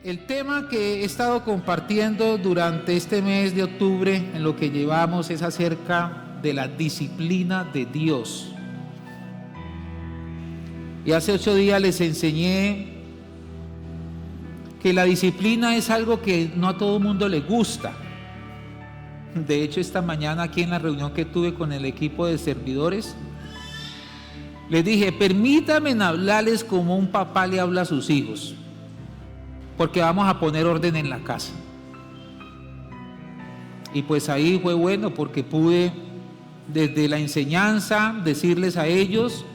El tema que he estado compartiendo durante este mes de octubre, en lo que llevamos, es acerca de la disciplina de Dios. Y hace 8 días les enseñé que la disciplina es algo que no a todo el mundo le gusta. De hecho, esta mañana aquí en la reunión que tuve con el equipo de servidores, les dije, permítanme hablarles como un papá le habla a sus hijos, porque vamos a poner orden en la casa. Y pues ahí fue bueno, porque pude desde la enseñanza decirles a ellos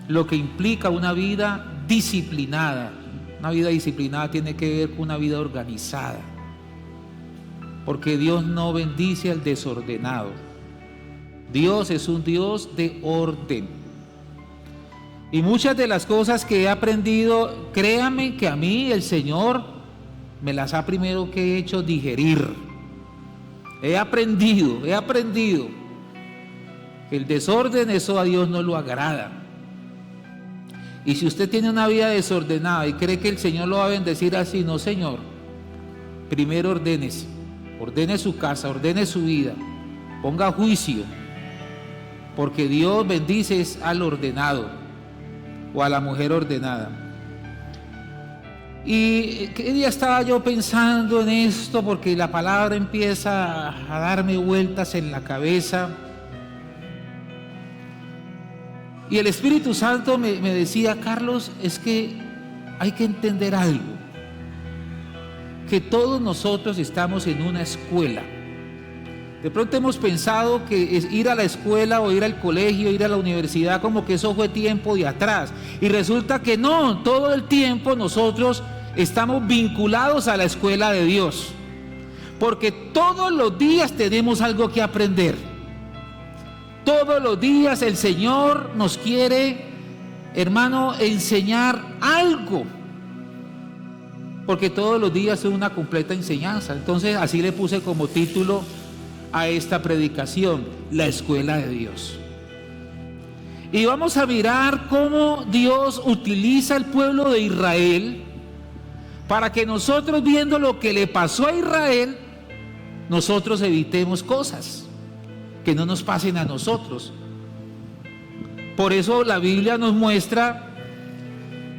lo que implica una vida disciplinada. Una vida disciplinada tiene que ver con una vida organizada, porque Dios no bendice al desordenado. Dios es un Dios de orden. Y muchas de las cosas que he aprendido, créanme que a mí el Señor me las ha primero que hecho digerir. He aprendido que el desorden, eso a Dios no lo agrada. Y si usted tiene una vida desordenada y cree que el Señor lo va a bendecir así, no, Señor. Primero ordénese, ordene su casa, ordene su vida, ponga juicio, porque Dios bendice al ordenado o a la mujer ordenada. Y qué día estaba yo pensando en esto, porque la palabra empieza a darme vueltas en la cabeza. Y el Espíritu Santo me decía, Carlos, es que hay que entender algo, que todos nosotros estamos en una escuela. De pronto hemos pensado que es ir a la escuela o ir al colegio, ir a la universidad, como que eso fue tiempo de atrás. Y resulta que no, todo el tiempo nosotros estamos vinculados a la escuela de Dios, porque todos los días tenemos algo que aprender. Todos los días el Señor nos quiere, hermano, enseñar algo, porque todos los días es una completa enseñanza. Entonces así le puse como título a esta predicación, la escuela de Dios. Y vamos a mirar cómo Dios utiliza al pueblo de Israel para que nosotros, viendo lo que le pasó a Israel, nosotros evitemos cosas que no nos pasen a nosotros. Por eso la Biblia nos muestra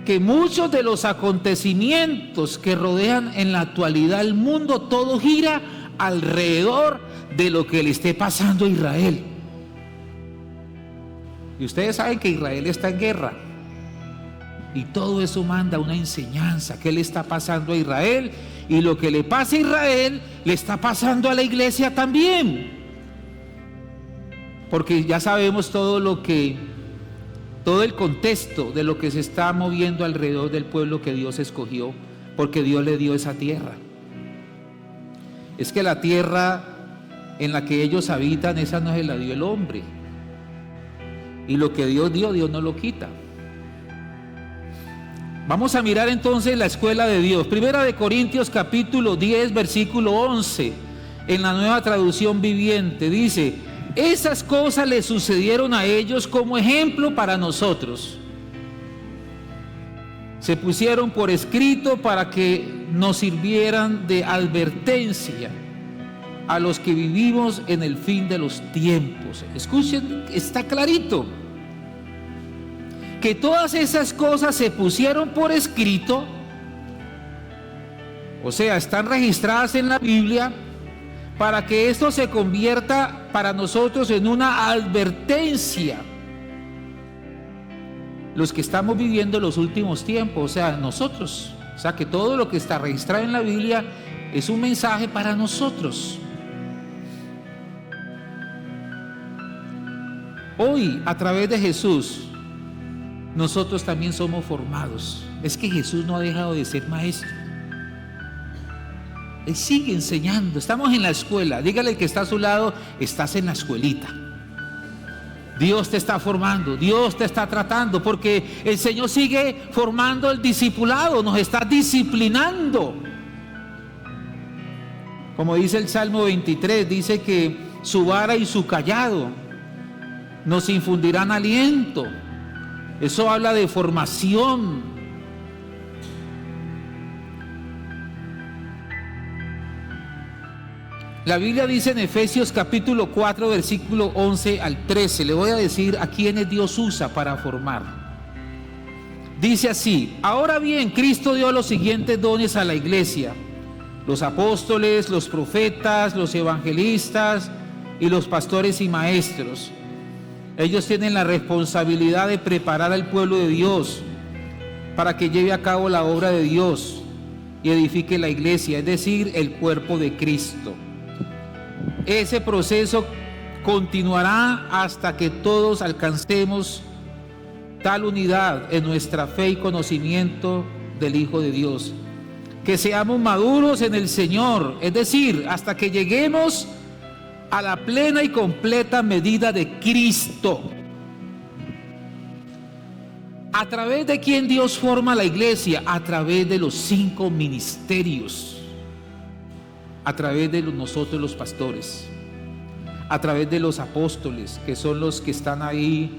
que muchos de los acontecimientos que rodean en la actualidad el mundo, todo gira alrededor de lo que le esté pasando a Israel. Y ustedes saben que Israel está en guerra, y todo eso manda una enseñanza. ¿Qué le está pasando a Israel? Y lo que le pasa a Israel le está pasando a la iglesia también, porque ya sabemos todo el contexto de lo que se está moviendo alrededor del pueblo que Dios escogió, porque Dios le dio esa tierra. Es que la tierra en la que ellos habitan, esa no se la dio el hombre, y lo que Dios dio, Dios no lo quita. Vamos a mirar entonces la escuela de Dios. Primera de Corintios capítulo 10 versículo 11, en la Nueva Traducción Viviente, dice: esas cosas le sucedieron a ellos como ejemplo para nosotros. Se pusieron por escrito para que nos sirvieran de advertencia a los que vivimos en el fin de los tiempos. Escuchen, está clarito que todas esas cosas se pusieron por escrito, o sea, están registradas en la Biblia, para que esto se convierta para nosotros en una advertencia. Los que estamos viviendo los últimos tiempos, o sea, nosotros, o sea, que todo lo que está registrado en la Biblia es un mensaje para nosotros. Hoy, a través de Jesús, nosotros también somos formados. Es que Jesús no ha dejado de ser maestro. Él sigue enseñando. Estamos en la escuela. Dígale al que está a su lado, estás en la escuelita. Dios te está formando, Dios te está tratando, porque el Señor sigue formando el discipulado, nos está disciplinando. Como dice el Salmo 23, dice que su vara y su cayado nos infundirán aliento. Eso habla de formación. La Biblia dice en Efesios capítulo 4, versículo 11 al 13, le voy a decir a quiénes Dios usa para formar. Dice así: ahora bien, Cristo dio los siguientes dones a la iglesia: los apóstoles, los profetas, los evangelistas y los pastores y maestros. Ellos tienen la responsabilidad de preparar al pueblo de Dios para que lleve a cabo la obra de Dios y edifique la iglesia, es decir, el cuerpo de Cristo. Ese proceso continuará hasta que todos alcancemos tal unidad en nuestra fe y conocimiento del Hijo de Dios, que seamos maduros en el Señor, es decir, hasta que lleguemos a la plena y completa medida de Cristo. ¿A través de quién Dios forma la iglesia? A través de los 5 ministerios, a través de nosotros los pastores, a través de los apóstoles, que son los que están ahí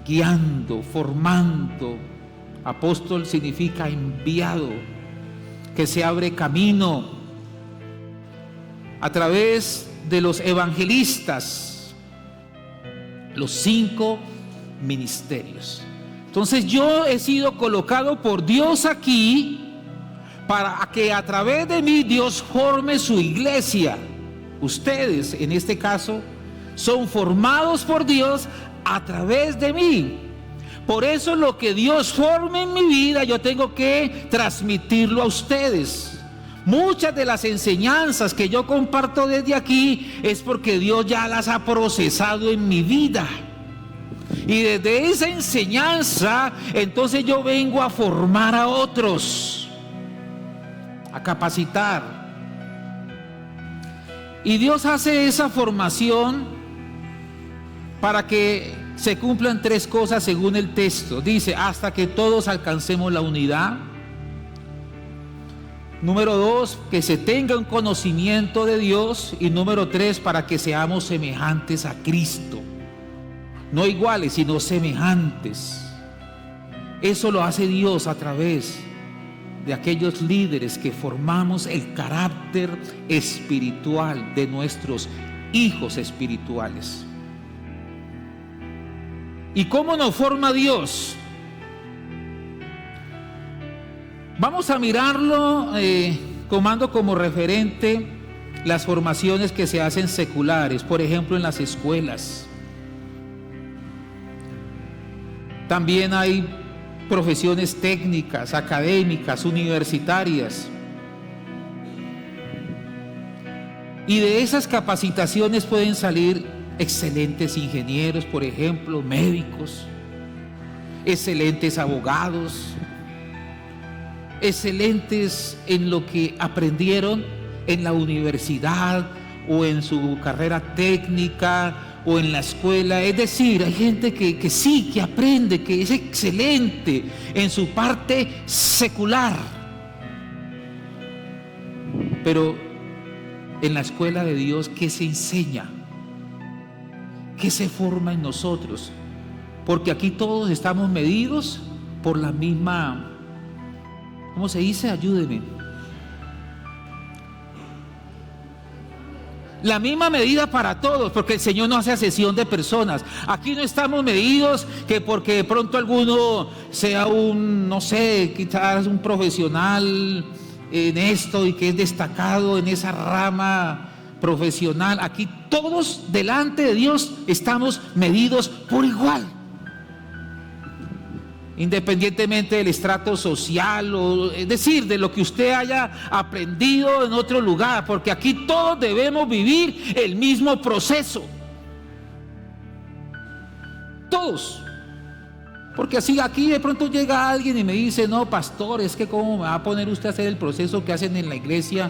guiando, formando. Apóstol significa enviado, que se abre camino. A través de los evangelistas, los 5 ministerios. Entonces yo he sido colocado por Dios aquí para que a través de mí Dios forme su iglesia. Ustedes, en este caso, son formados por Dios a través de mí. Por eso lo que Dios forme en mi vida, yo tengo que transmitirlo a ustedes. Muchas de las enseñanzas que yo comparto desde aquí es porque Dios ya las ha procesado en mi vida. Y desde esa enseñanza, entonces yo vengo a formar a otros, a capacitar. Y Dios hace esa formación para que se cumplan 3 cosas según el texto. Dice: hasta que todos alcancemos la unidad. Número 2, que se tenga un conocimiento de Dios. Y número 3, para que seamos semejantes a Cristo. No iguales, sino semejantes. Eso lo hace Dios a través de aquellos líderes que formamos el carácter espiritual de nuestros hijos espirituales. ¿Y cómo nos forma Dios? Vamos a mirarlo tomando como referente las formaciones que se hacen seculares, por ejemplo en las escuelas. También hay profesiones técnicas, académicas, universitarias. Y de esas capacitaciones pueden salir excelentes ingenieros, por ejemplo, médicos, excelentes abogados, excelentes en lo que aprendieron en la universidad o en su carrera técnica o en la escuela. Es decir, hay gente que sí, que aprende, que es excelente en su parte secular, pero en la escuela de Dios, ¿qué se enseña? ¿Qué se forma en nosotros? Porque aquí todos estamos medidos por la misma, ¿cómo se dice? Ayúdeme. La misma medida para todos, porque el Señor no hace acepción de personas. Aquí no estamos medidos que porque de pronto alguno sea un, no sé, quizás un profesional en esto y que es destacado en esa rama profesional. Aquí todos delante de Dios estamos medidos por igual, independientemente del estrato social, o es decir, de lo que usted haya aprendido en otro lugar, porque aquí todos debemos vivir el mismo proceso. Todos. Porque así aquí de pronto llega alguien y me dice: no, pastor, es que cómo me va a poner usted a hacer el proceso que hacen en la iglesia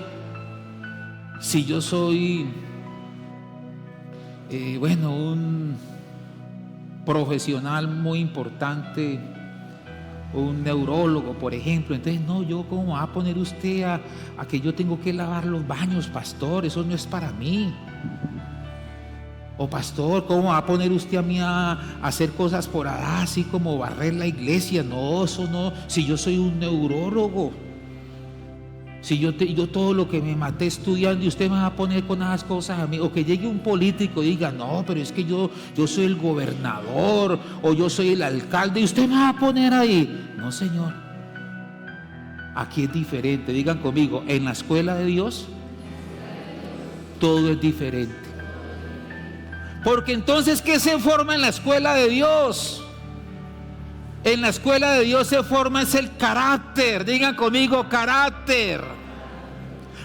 si yo soy, un profesional muy importante, un neurólogo, por ejemplo. Entonces, no, yo cómo va a poner usted a que yo tengo que lavar los baños, pastor, eso no es para mí. O pastor, ¿cómo va a poner usted a mí a hacer cosas por allá, así como barrer la iglesia? No, eso no, si yo soy un neurólogo. Si yo todo lo que me maté estudiando y usted me va a poner con esas cosas a mí, o que llegue un político y diga, no, pero es que yo soy el gobernador o yo soy el alcalde y usted me va a poner ahí. No, Señor. Aquí es diferente. Digan conmigo, en la escuela de Dios todo es diferente. Porque entonces, ¿qué se forma en la escuela de Dios? En la escuela de Dios se forma es el carácter. Digan conmigo, carácter.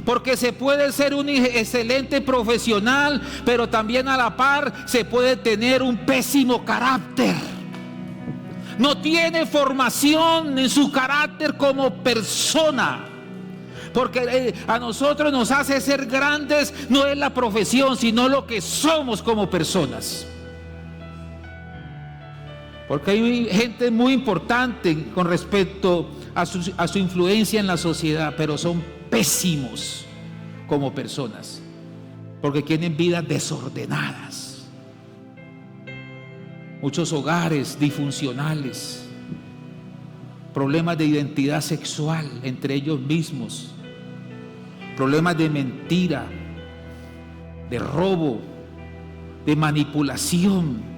Porque se puede ser un excelente profesional, pero también a la par se puede tener un pésimo carácter. No tiene formación en su carácter como persona. Porque a nosotros nos hace ser grandes no es la profesión, sino lo que somos como personas. Porque hay gente muy importante con respecto a su influencia en la sociedad, pero son pésimos como personas, porque tienen vidas desordenadas. Muchos hogares disfuncionales, problemas de identidad sexual entre ellos mismos, problemas de mentira, de robo, de manipulación.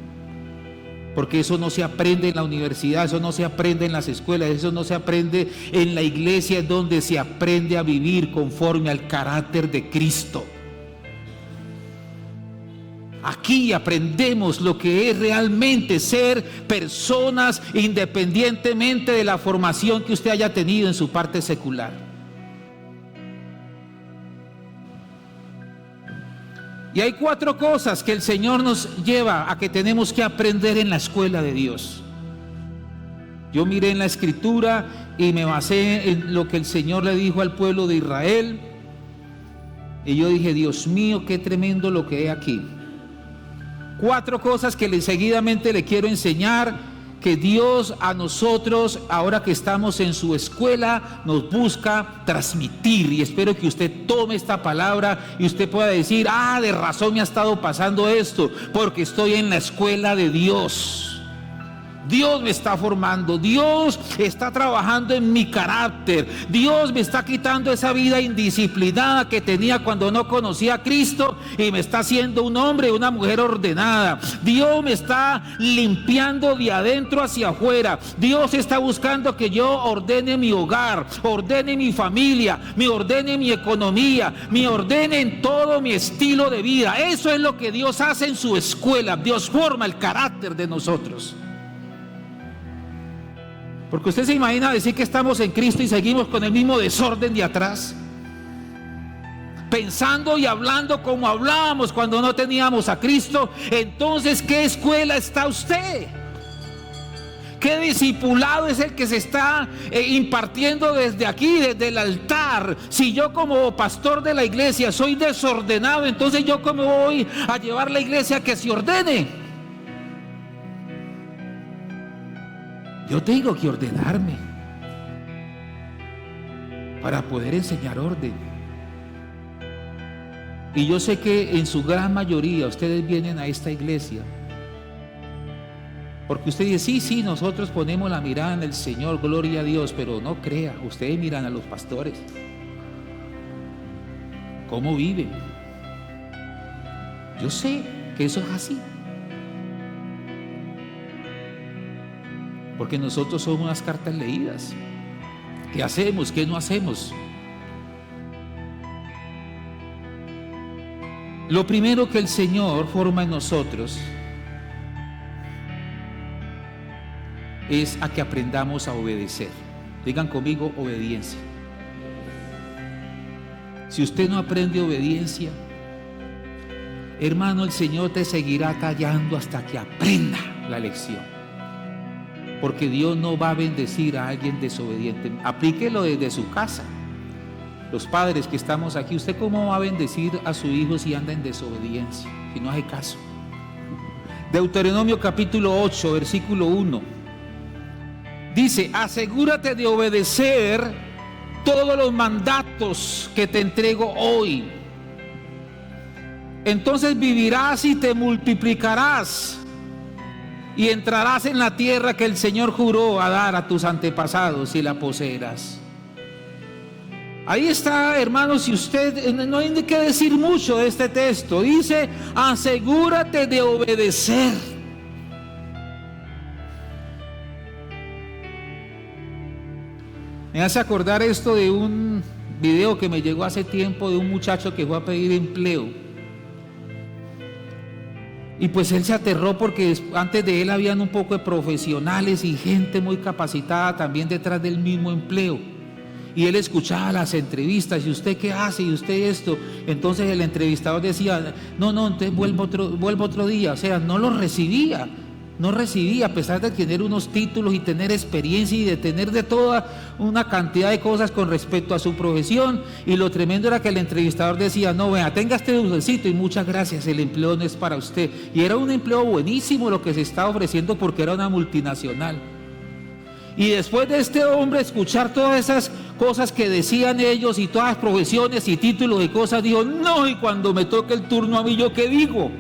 Porque eso no se aprende en la universidad, eso no se aprende en las escuelas, eso no se aprende en la iglesia, es donde se aprende a vivir conforme al carácter de Cristo. Aquí aprendemos lo que es realmente ser personas independientemente de la formación que usted haya tenido en su parte secular. Y hay 4 cosas que el Señor nos lleva a que tenemos que aprender en la escuela de Dios. Yo miré en la Escritura y me basé en lo que el Señor le dijo al pueblo de Israel. Y yo dije, Dios mío, qué tremendo lo que hay aquí. 4 cosas que seguidamente le quiero enseñar, que Dios a nosotros, ahora que estamos en su escuela, nos busca transmitir. Y espero que usted tome esta palabra y usted pueda decir, de razón me ha estado pasando esto, porque estoy en la escuela de Dios. Dios me está formando, Dios está trabajando en mi carácter, Dios me está quitando esa vida indisciplinada que tenía cuando no conocía a Cristo y me está haciendo un hombre y una mujer ordenada. Dios me está limpiando de adentro hacia afuera. Dios está buscando que yo ordene mi hogar, ordene mi familia, me ordene mi economía, me ordene en todo mi estilo de vida. Eso es lo que Dios hace en su escuela. Dios forma el carácter de nosotros. Porque usted se imagina decir que estamos en Cristo y seguimos con el mismo desorden de atrás, pensando y hablando como hablábamos cuando no teníamos a Cristo. Entonces, ¿qué escuela está usted? ¿Qué discipulado es el que se está impartiendo desde aquí, desde el altar? Si yo como pastor de la iglesia soy desordenado, entonces yo cómo voy a llevar la iglesia a que se ordene. Yo tengo que ordenarme para poder enseñar orden. Y yo sé que en su gran mayoría ustedes vienen a esta iglesia porque usted dice, sí, nosotros ponemos la mirada en el Señor, gloria a Dios, pero no crea, ustedes miran a los pastores, cómo viven. Yo sé que eso es así, porque nosotros somos unas cartas leídas. ¿Qué hacemos? ¿Qué no hacemos? Lo primero que el Señor forma en nosotros es a que aprendamos a obedecer. Digan conmigo, obediencia. Si usted no aprende obediencia, hermano, el Señor te seguirá callando hasta que aprenda la lección. Porque Dios no va a bendecir a alguien desobediente. Aplíquelo desde su casa. Los padres que estamos aquí, ¿usted cómo va a bendecir a su hijo si anda en desobediencia? Si no hace caso. Deuteronomio capítulo 8, versículo 1. Dice, asegúrate de obedecer todos los mandatos que te entrego hoy. Entonces vivirás y te multiplicarás y entrarás en la tierra que el Señor juró a dar a tus antepasados y la poseerás. Ahí está, hermanos, si usted, no hay que decir mucho de este texto. Dice, asegúrate de obedecer. Me hace acordar esto de un video que me llegó hace tiempo de un muchacho que fue a pedir empleo. Y pues él se aterró porque antes de él habían un poco de profesionales y gente muy capacitada también detrás del mismo empleo. Y él escuchaba las entrevistas, ¿y usted qué hace? ¿Y usted esto? Entonces el entrevistador decía, no, entonces vuelvo otro día. O sea, no lo recibía. No recibía, a pesar de tener unos títulos y tener experiencia y de tener de toda una cantidad de cosas con respecto a su profesión. Y lo tremendo era que el entrevistador decía, no, vea, tenga este dulcecito y muchas gracias, el empleo no es para usted. Y era un empleo buenísimo lo que se estaba ofreciendo porque era una multinacional. Y después de este hombre escuchar todas esas cosas que decían ellos y todas las profesiones y títulos y cosas, dijo, no, y cuando me toque el turno a mí, ¿yo qué digo?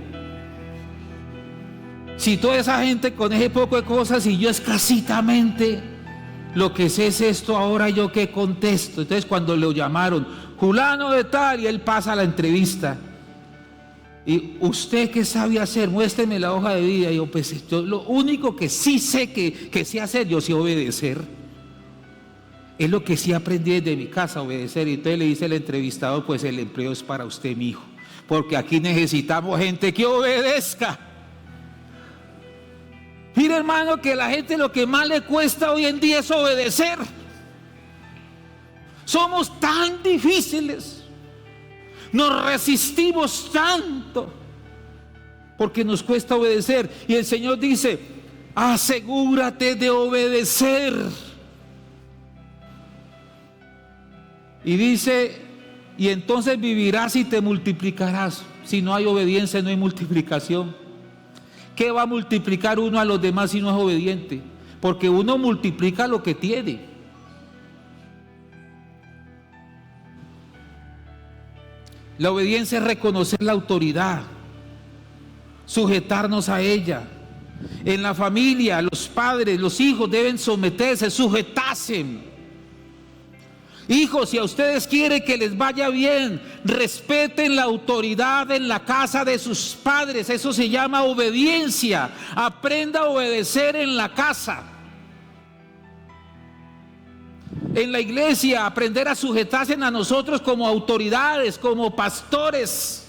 Si toda esa gente con ese poco de cosas y yo escasitamente lo que sé es esto, ahora yo qué contesto. Entonces cuando lo llamaron, fulano de tal, y él pasa a la entrevista. Y usted qué sabe hacer, muéstreme la hoja de vida. Y yo, pues yo lo único que sí sé que sé hacer, yo sé obedecer. Es lo que sí aprendí desde mi casa, obedecer. Y entonces le dice el entrevistador, pues el empleo es para usted, mijo, porque aquí necesitamos gente que obedezca. Mira, hermano, que la gente lo que más le cuesta hoy en día es obedecer. Somos tan difíciles, nos resistimos tanto porque nos cuesta obedecer. Y el Señor dice, asegúrate de obedecer. Y dice, y entonces vivirás y te multiplicarás. Si no hay obediencia, no hay multiplicación. ¿Qué va a multiplicar uno a los demás si no es obediente? Porque uno multiplica lo que tiene. La obediencia es reconocer la autoridad, sujetarnos a ella. En la familia, los padres, los hijos deben someterse, sujetarse. Hijos, si a ustedes quieren que les vaya bien, respeten la autoridad en la casa de sus padres. Eso se llama obediencia. Aprenda a obedecer en la casa. En la iglesia, aprender a sujetarse a nosotros como autoridades, como pastores.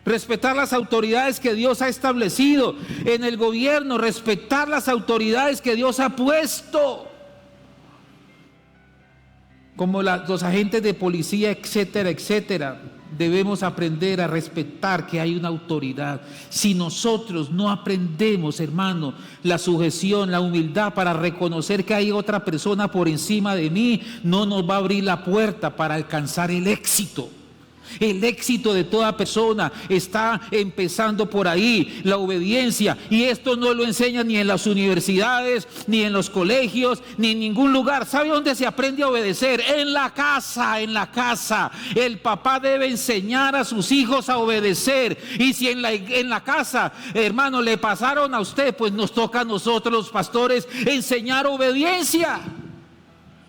Respetar las autoridades que Dios ha establecido. En el gobierno, respetar las autoridades que Dios ha puesto. Como los agentes de policía, etcétera, etcétera. Debemos aprender a respetar que hay una autoridad. Si nosotros no aprendemos, hermano, la sujeción, la humildad para reconocer que hay otra persona por encima de mí, no nos va a abrir la puerta para alcanzar el éxito. El éxito de toda persona está empezando por ahí, la obediencia. Y esto no lo enseñan ni en las universidades, ni en los colegios, ni en ningún lugar. ¿Sabe dónde se aprende a obedecer? En la casa, en la casa. El papá debe enseñar a sus hijos a obedecer. Y si en la casa, hermano, le pasaron a usted, pues nos toca a nosotros los pastores enseñar obediencia.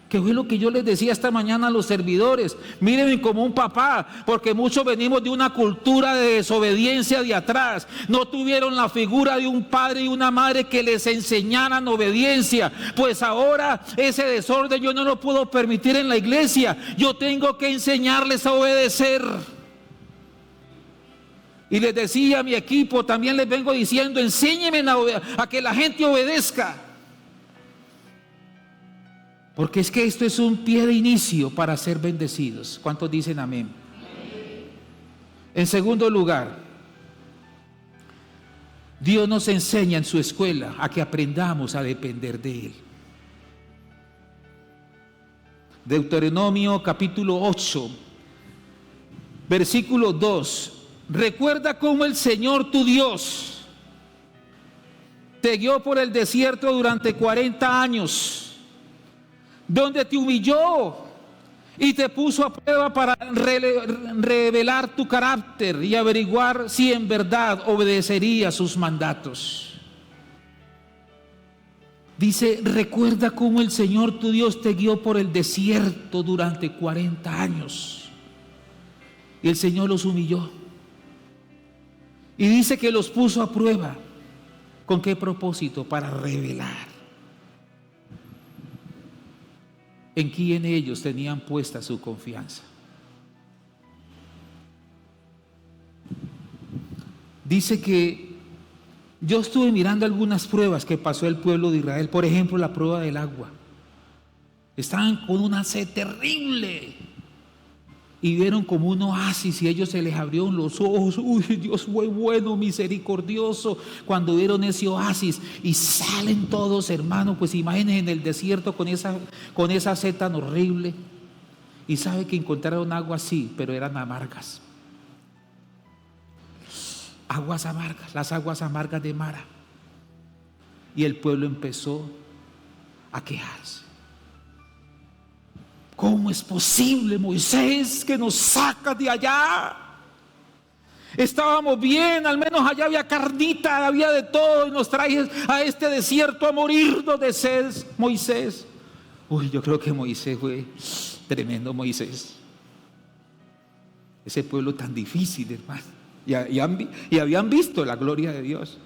Que fue lo que yo les decía esta mañana a los servidores. Mírenme como un papá, porque muchos venimos de una cultura de desobediencia de atrás. No tuvieron la figura de un padre y una madre que les enseñaran obediencia. Pues ahora ese desorden yo no lo puedo permitir en la iglesia. Yo tengo que enseñarles a obedecer. Y les decía a mi equipo, también les vengo diciendo, enséñenme a que la gente obedezca. Porque es que esto es un pie de inicio para ser bendecidos. ¿Cuántos dicen amén? Amén. En segundo lugar, Dios nos enseña en su escuela a que aprendamos a depender de Él. Deuteronomio capítulo 8, versículo 2. Recuerda cómo el Señor tu Dios te guió por el desierto durante 40 años. Donde te humilló y te puso a prueba para revelar tu carácter y averiguar si en verdad obedecerías sus mandatos. Dice, recuerda cómo el Señor tu Dios te guió por el desierto durante 40 años. Y el Señor los humilló. Y dice que los puso a prueba. ¿Con qué propósito? Para revelar en quién ellos tenían puesta su confianza. Dice que yo estuve mirando algunas pruebas que pasó el pueblo de Israel. Por ejemplo, la prueba del agua. Estaban con una sed terrible y vieron como un oasis y ellos se les abrieron los ojos. Uy, Dios fue bueno, misericordioso, cuando vieron ese oasis. Y salen todos, hermanos, pues imagínense en el desierto con esa sed tan horrible. Y sabe que encontraron agua así, pero eran amargas. Aguas amargas, las aguas amargas de Mara. Y el pueblo empezó a quejarse. ¿Cómo es posible, Moisés, que nos sacas de allá? Estábamos bien, al menos allá había carnita, había de todo, y nos traes a este desierto a morirnos de sed, Moisés. Uy, yo creo que Moisés fue tremendo, Moisés. Ese pueblo tan difícil, hermano. Y habían visto la gloria de Dios.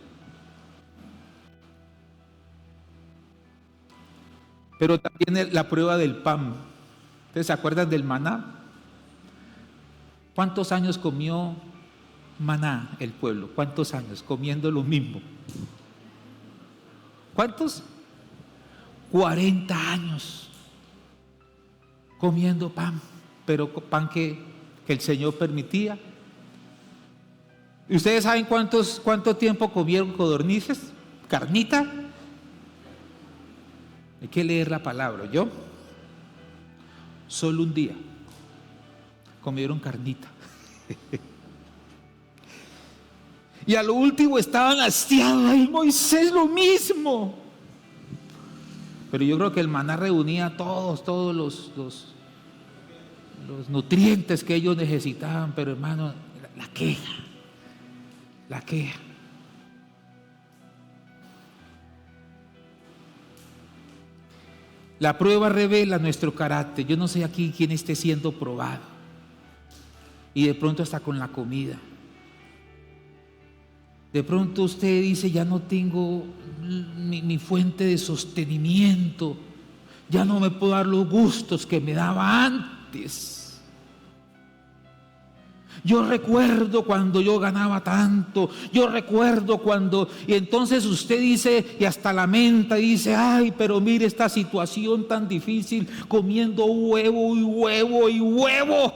Pero también la prueba del pan. ¿Ustedes se acuerdan del maná? ¿Cuántos años comió maná el pueblo? ¿Cuántos años comiendo lo mismo? ¿Cuántos? 40 años comiendo pan, pero pan que el Señor permitía. ¿Y ustedes saben cuánto tiempo comieron codornices? ¿Carnita? Hay que leer la palabra, ¿yo? Solo un día comieron carnita. Y a lo último estaban hastiados. Ay, Moisés, lo mismo. Pero yo creo que el maná reunía todos los nutrientes que ellos necesitaban. Pero hermano, la queja. La prueba revela nuestro carácter. Yo no sé aquí quién esté siendo probado. Y de pronto hasta con la comida. De pronto usted dice, ya no tengo mi fuente de sostenimiento. Ya no me puedo dar los gustos que me daba antes. Yo recuerdo cuando yo ganaba tanto, yo recuerdo cuando, y entonces usted dice y hasta lamenta y dice, ay, pero mire esta situación tan difícil, comiendo huevo y huevo y huevo,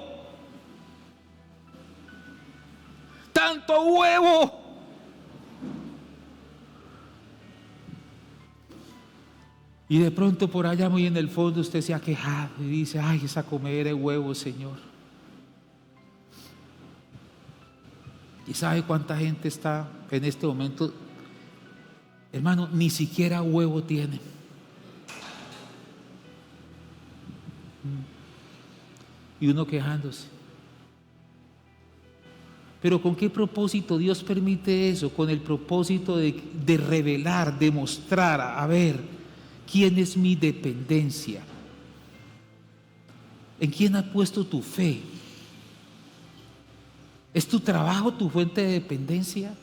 tanto huevo. Y de pronto por allá muy en el fondo usted se ha quejado y dice, ay, esa comedera de huevo, Señor. ¿Y sabe cuánta gente está en este momento? Hermano, ni siquiera huevo tiene. Y uno quejándose. Pero ¿con qué propósito Dios permite eso? Con el propósito de revelar, de mostrar, a ver, ¿quién es mi dependencia? ¿En quién has puesto tu fe? ¿Es tu trabajo tu fuente de dependencia?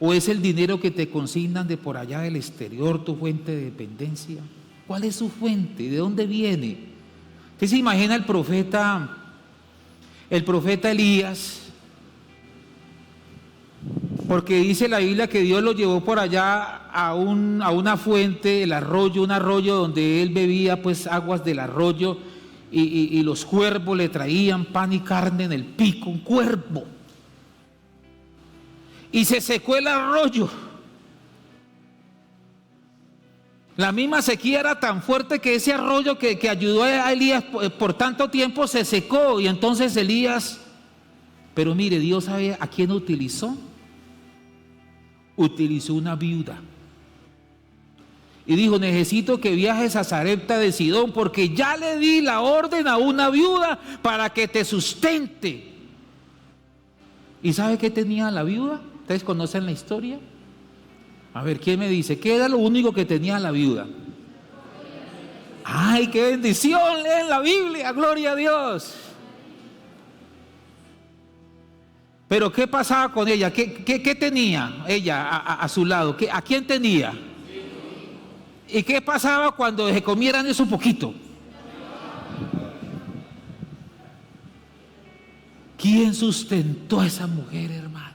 ¿O es el dinero que te consignan de por allá del exterior tu fuente de dependencia? ¿Cuál es su fuente? ¿De dónde viene? ¿Usted se imagina el profeta Elías? Porque dice la Biblia que Dios lo llevó por allá a una fuente, un arroyo donde él bebía pues aguas del arroyo. Y los cuervos le traían pan y carne en el pico, un cuervo. Y se secó el arroyo. La misma sequía era tan fuerte que ese arroyo que ayudó a Elías por tanto tiempo se secó. Y entonces Elías, pero mire, Dios sabe a quién utilizó. Utilizó una viuda. Y dijo, necesito que viajes a Sarepta de Sidón porque ya le di la orden a una viuda para que te sustente. ¿Y sabe qué tenía la viuda? ¿Ustedes conocen la historia? A ver, ¿quién me dice? ¿Qué era lo único que tenía la viuda? ¡Ay, qué bendición! Leen la Biblia, gloria a Dios. Pero ¿qué pasaba con ella? ¿Qué tenía ella a su lado? ¿A quién tenía? ¿Y qué pasaba cuando se comieran eso poquito? ¿Quién sustentó a esa mujer, hermano?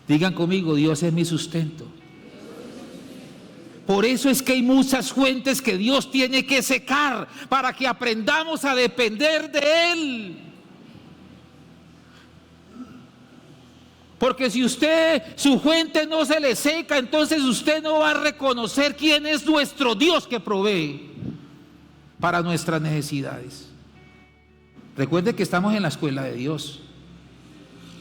Digan conmigo, Dios es mi sustento. Por eso es que hay muchas fuentes que Dios tiene que secar para que aprendamos a depender de Él. Porque si su fuente no se le seca, entonces usted no va a reconocer quién es nuestro Dios que provee para nuestras necesidades. Recuerde que estamos en la escuela de Dios.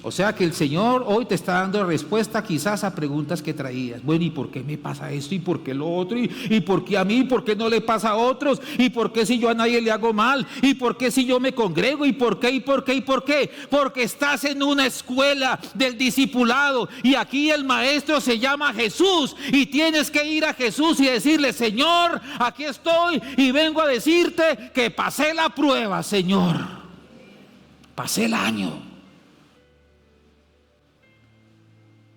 O sea que el Señor hoy te está dando respuesta quizás a preguntas que traías. Bueno, ¿y por qué me pasa esto? ¿Y por qué lo otro? ¿Y por qué a mí? ¿Por qué no le pasa a otros? ¿Y por qué si yo a nadie le hago mal? ¿Y por qué si yo me congrego? ¿Y por qué? ¿Y por qué? ¿Y por qué? Porque estás en una escuela del discipulado y aquí el maestro se llama Jesús y tienes que ir a Jesús y decirle: Señor, aquí estoy y vengo a decirte que pasé la prueba, Señor. Pasé el año.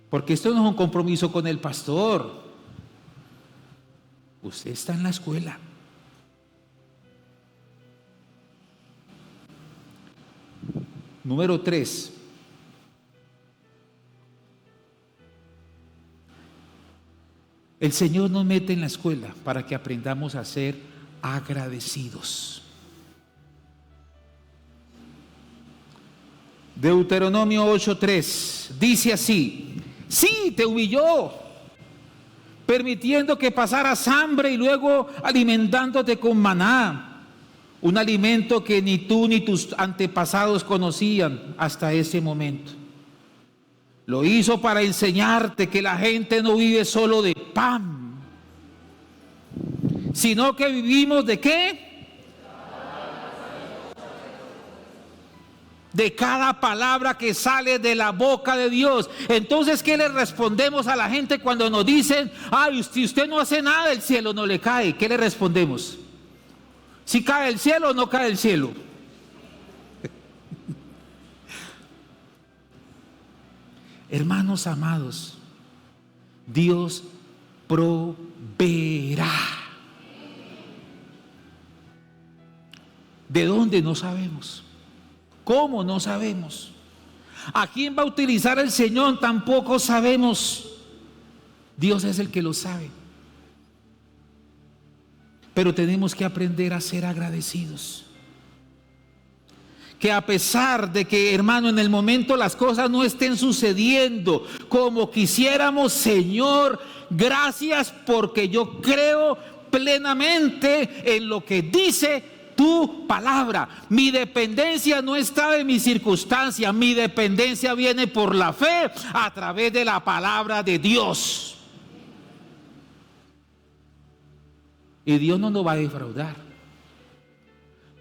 Porque esto no es un compromiso con el pastor. Usted está en la escuela. Número 3. El Señor nos mete en la escuela para que aprendamos a ser agradecidos. Deuteronomio 8:3 dice así: sí, te humilló, permitiendo que pasaras hambre y luego alimentándote con maná, un alimento que ni tú ni tus antepasados conocían hasta ese momento. Lo hizo para enseñarte que la gente no vive solo de pan, sino que vivimos ¿de qué? De cada palabra que sale de la boca de Dios. Entonces, ¿qué le respondemos a la gente cuando nos dicen: ay, si usted no hace nada, el cielo no le cae? ¿Qué le respondemos? ¿Si cae el cielo o no cae el cielo? Hermanos amados, Dios proveerá. ¿De dónde? No sabemos. ¿Cómo? No sabemos. ¿A quién va a utilizar el Señor? Tampoco sabemos. Dios es el que lo sabe. Pero tenemos que aprender a ser agradecidos. Que a pesar de que, hermano, en el momento las cosas no estén sucediendo como quisiéramos, Señor, gracias, porque yo creo plenamente en lo que dice tu palabra. Mi dependencia no está de mi circunstancia, mi dependencia viene por la fe a través de la palabra de Dios. Y Dios no nos va a defraudar,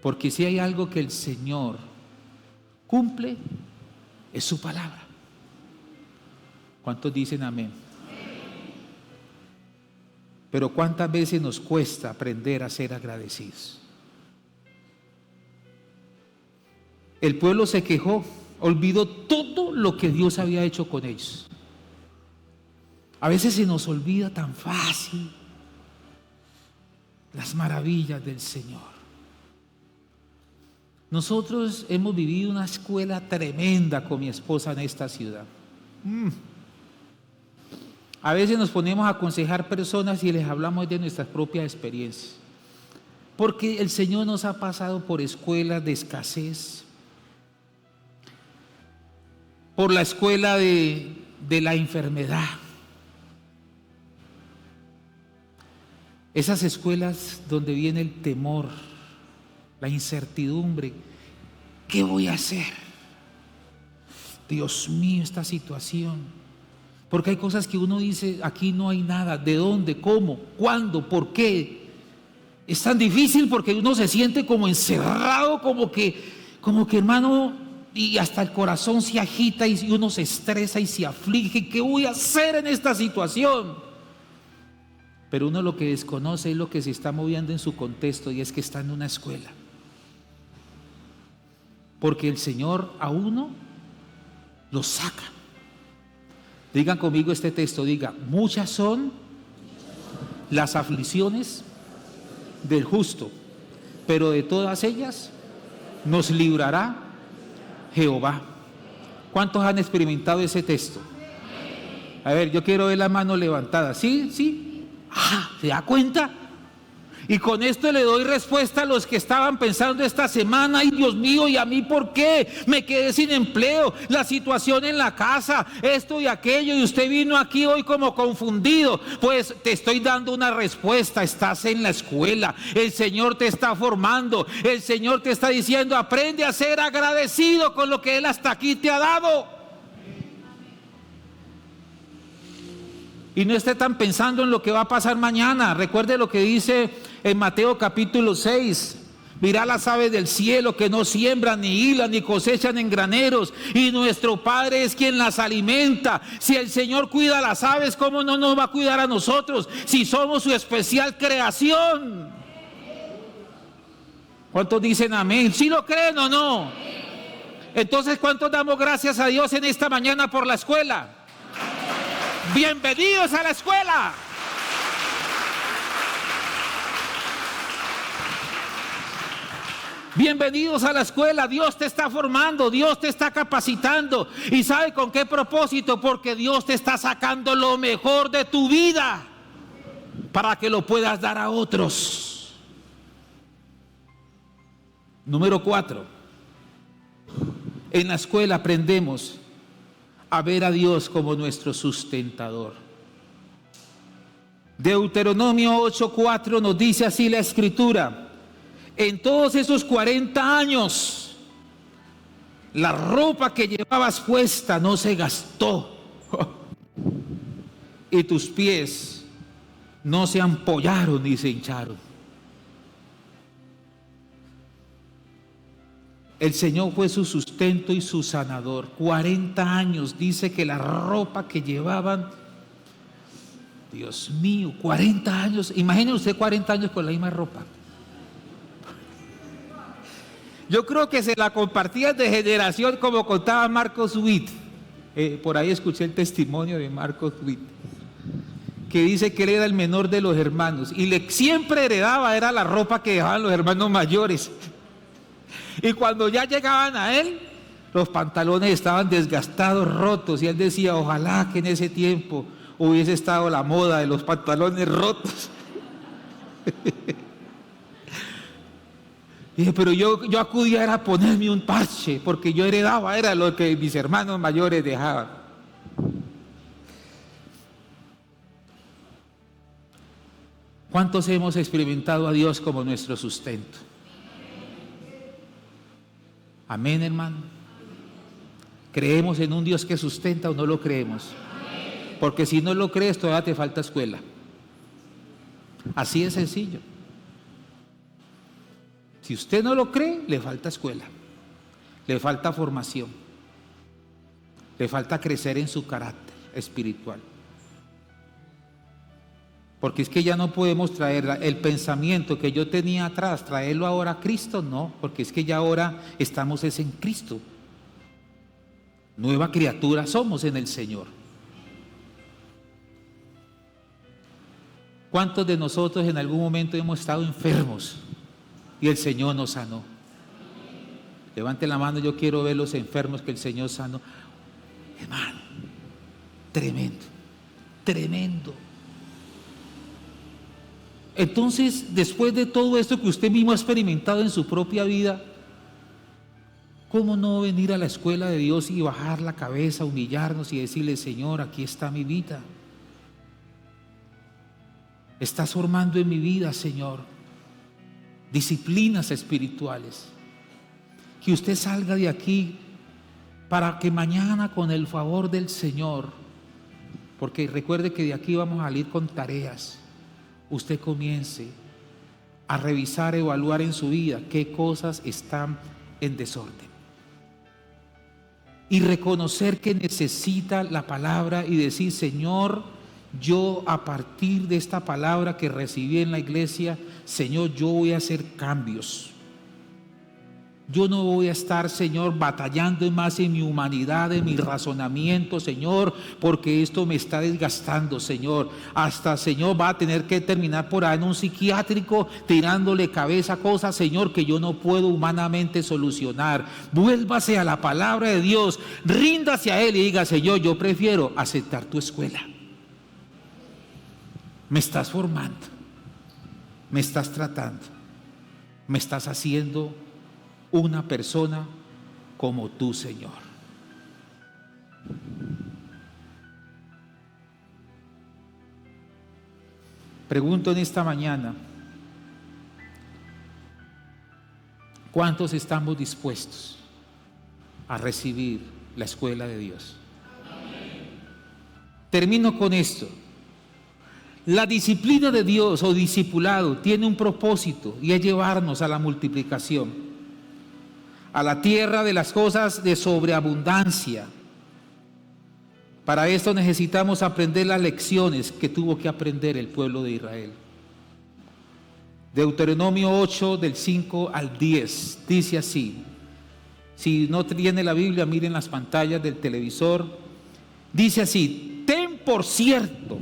porque si hay algo que el Señor cumple, es su palabra. ¿Cuántos dicen amén? Pero ¿cuántas veces nos cuesta aprender a ser agradecidos? El pueblo se quejó, olvidó todo lo que Dios había hecho con ellos. A veces se nos olvida tan fácil las maravillas del Señor. Nosotros hemos vivido una escuela tremenda con mi esposa en esta ciudad. A veces nos ponemos a aconsejar personas y les hablamos de nuestras propias experiencias. Porque el Señor nos ha pasado por escuelas de escasez, por la escuela de la enfermedad. Esas escuelas donde viene el temor, la incertidumbre. ¿Qué voy a hacer? Dios mío, esta situación. Porque hay cosas que uno dice: aquí no hay nada. ¿De dónde? ¿Cómo? ¿Cuándo? ¿Por qué? Es tan difícil porque uno se siente como encerrado, como que hermano, y hasta el corazón se agita y uno se estresa y se aflige. ¿Qué voy a hacer en esta situación? Pero uno lo que desconoce es lo que se está moviendo en su contexto, y es que está en una escuela. Porque el Señor a uno lo saca. Digan conmigo este texto, diga: muchas son las aflicciones del justo, pero de todas ellas nos librará Jehová. ¿Cuántos han experimentado ese texto? A ver, yo quiero ver la mano levantada. ¿Sí? ¿Sí? ¿Se da cuenta? Y con esto le doy respuesta a los que estaban pensando esta semana: ay, Dios mío, ¿y a mí por qué? Me quedé sin empleo, la situación en la casa, esto y aquello, y usted vino aquí hoy como confundido. Pues te estoy dando una respuesta: estás en la escuela, el Señor te está formando, el Señor te está diciendo: aprende a ser agradecido con lo que Él hasta aquí te ha dado. Y no esté tan pensando en lo que va a pasar mañana. Recuerde lo que dice en Mateo capítulo 6. Mirá las aves del cielo, que no siembran, ni hilan, ni cosechan en graneros, y nuestro Padre es quien las alimenta. Si el Señor cuida a las aves, ¿cómo no nos va a cuidar a nosotros, si somos su especial creación? ¿Cuántos dicen amén? ¿Sí lo creen o no? Entonces, ¿cuántos damos gracias a Dios en esta mañana por la escuela? Bienvenidos a la escuela. Bienvenidos a la escuela. Dios te está formando, Dios te está capacitando. ¿Y sabe con qué propósito? Porque Dios te está sacando lo mejor de tu vida para que lo puedas dar a otros. Número 4. En la escuela aprendemos a ver a Dios como nuestro sustentador. Deuteronomio 8:4 nos dice así la escritura: en todos esos 40 años la ropa que llevabas puesta no se gastó y tus pies no se ampollaron ni se hincharon. El Señor fue su sustento y su sanador. 40 años dice que la ropa que llevaban, Dios mío, 40 años. Imagine usted 40 años con la misma ropa. Yo creo que se la compartían de generación, como contaba Marcos Witt. Por ahí escuché el testimonio de Marcos Witt, que dice que él era el menor de los hermanos y siempre heredaba era la ropa que dejaban los hermanos mayores. Y cuando ya llegaban a él, los pantalones estaban desgastados, rotos, y él decía: ojalá que en ese tiempo hubiese estado la moda de los pantalones rotos. Dije, pero yo acudía era a ponerme un parche, porque yo heredaba, era lo que mis hermanos mayores dejaban. ¿Cuántos hemos experimentado a Dios como nuestro sustento? Amén, hermano. ¿Creemos en un Dios que sustenta o no lo creemos? Porque si no lo crees, todavía te falta escuela. Así de sencillo. Si usted no lo cree, le falta escuela, le falta formación, le falta crecer en su carácter espiritual. Porque es que ya no podemos traer el pensamiento que yo tenía atrás, traerlo ahora a Cristo, no, porque es que ya ahora estamos en Cristo. Nueva criatura somos en el Señor. ¿Cuántos de nosotros en algún momento hemos estado enfermos y el Señor nos sanó? Levante la mano, yo quiero ver los enfermos que el Señor sanó. Hermano, tremendo, tremendo. Entonces, después de todo esto que usted mismo ha experimentado en su propia vida, ¿cómo no venir a la escuela de Dios y bajar la cabeza, humillarnos y decirle: Señor, aquí está mi vida? Estás formando en mi vida, Señor, disciplinas espirituales. Que usted salga de aquí para que mañana, con el favor del Señor, porque recuerde que de aquí vamos a salir con tareas, usted comience a revisar, evaluar en su vida qué cosas están en desorden. y reconocer que necesita la palabra y decir: Señor, yo a partir de esta palabra que recibí en la iglesia, Señor, yo voy a hacer cambios. Yo no voy a estar, Señor, batallando más en mi humanidad, en mi razonamiento, Señor, porque esto me está desgastando, Señor. Hasta, Señor, va a tener que terminar por ahí en un psiquiátrico tirándole cabeza a cosas, Señor, que yo no puedo humanamente solucionar. Vuélvase a la palabra de Dios, ríndase a Él y diga: Señor, yo prefiero aceptar tu escuela. Me estás formando, me estás tratando, me estás haciendo una persona como tú, Señor. Pregunto en esta mañana: ¿cuántos estamos dispuestos a recibir la escuela de Dios? Termino con esto. La disciplina de Dios o discipulado tiene un propósito, y es llevarnos a la multiplicación, a la tierra de las cosas de sobreabundancia. Para esto necesitamos aprender las lecciones que tuvo que aprender el pueblo de Israel. Deuteronomio 8, del 5 al 10, dice así. Si no tiene la Biblia, miren las pantallas del televisor. Dice así: ten por cierto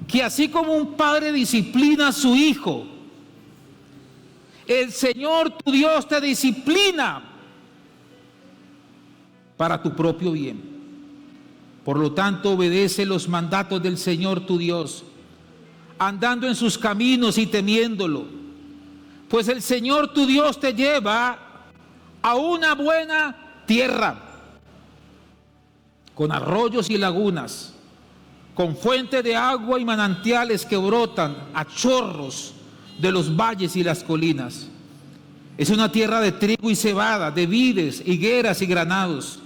que así como un padre disciplina a su hijo, el Señor tu Dios te disciplina para tu propio bien. Por lo tanto, obedece los mandatos del Señor tu Dios, andando en sus caminos y temiéndolo, pues el Señor tu Dios te lleva a una buena tierra, con arroyos y lagunas, con fuentes de agua y manantiales que brotan a chorros de los valles y las colinas. Es una tierra de trigo y cebada, de vides, higueras y granados,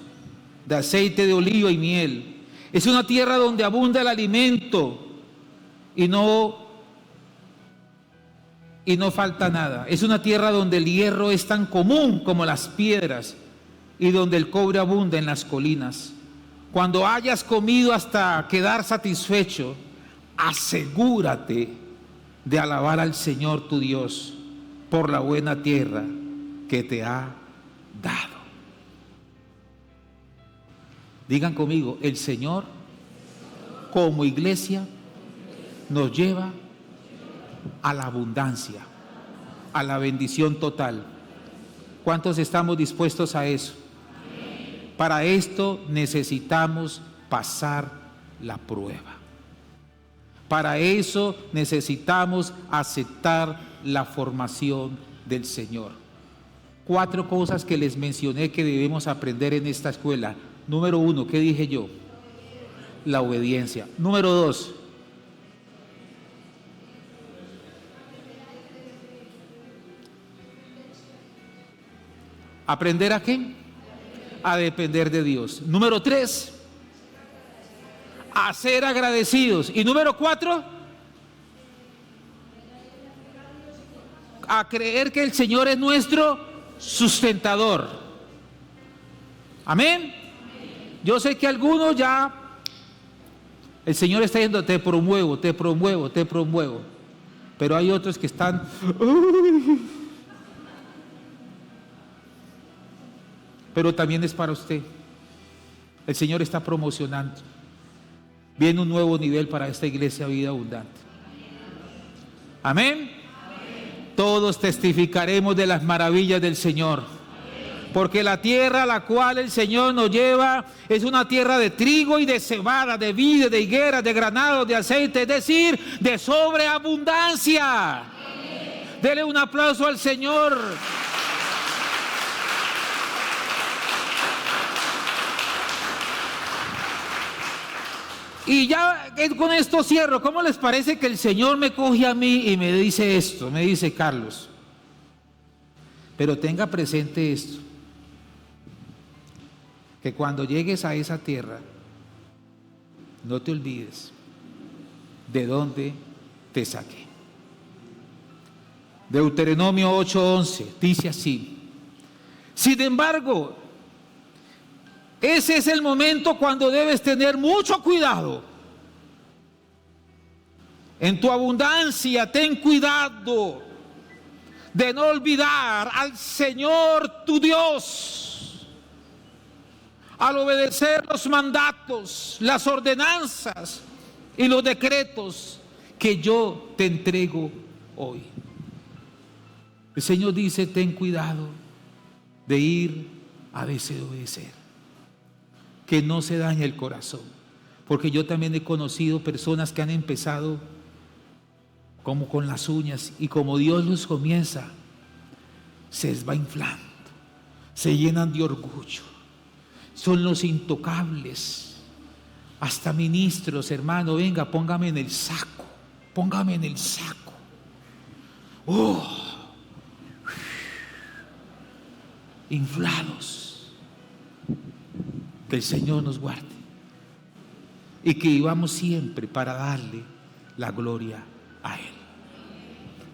de aceite de oliva y miel. Es una tierra donde abunda el alimento y no falta nada. Es una tierra donde el hierro es tan común como las piedras y donde el cobre abunda en las colinas. Cuando hayas comido hasta quedar satisfecho, asegúrate de alabar al Señor tu Dios por la buena tierra que te ha dado. Digan conmigo: el Señor, como iglesia, nos lleva a la abundancia, a la bendición total. ¿Cuántos estamos dispuestos a eso? Para esto necesitamos pasar la prueba. Para eso necesitamos aceptar la formación del Señor. 4 cosas que les mencioné que debemos aprender en esta escuela. Número 1, ¿qué dije yo? La obediencia. Número 2, ¿aprender a qué? A depender de Dios. Número 3, a ser agradecidos. Y número 4, a creer que el Señor es nuestro sustentador. Amén. Yo sé que algunos ya, el Señor está diciendo: te promuevo, te promuevo, te promuevo. Pero hay otros que están... Pero también es para usted. El Señor está promocionando. Viene un nuevo nivel para esta iglesia Vida Abundante. Amén. Todos testificaremos de las maravillas del Señor. Porque la tierra a la cual el Señor nos lleva es una tierra de trigo y de cebada, de vides, de higueras, de granados, de aceite, es decir, de sobreabundancia. Dele un aplauso al Señor. Y ya con esto cierro. ¿Cómo les parece que el Señor me coge a mí y me dice esto? Me dice: Carlos, pero tenga presente esto, que cuando llegues a esa tierra, no te olvides de dónde te saqué. Deuteronomio 8:11 dice así: sin embargo, Ese es el momento cuando debes tener mucho cuidado. En tu abundancia, ten cuidado de no olvidar al Señor tu Dios. Al obedecer los mandatos, las ordenanzas y los decretos que yo te entrego hoy. El Señor dice, ten cuidado de ir a desobedecer, que no se dañe el corazón, porque yo también he conocido personas que han empezado como con las uñas, y como Dios los comienza, se va inflando, se llenan de orgullo, son los intocables, hasta ministros, hermano, venga, póngame en el saco, póngame en el saco. Inflados. Que el Señor nos guarde y que vivamos siempre para darle la gloria a Él,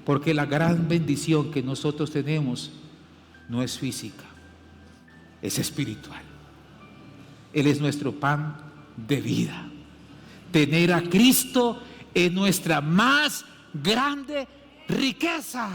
porque la gran bendición que nosotros tenemos no es física, es espiritual. Él es nuestro pan de vida. Tener a Cristo es nuestra más grande riqueza.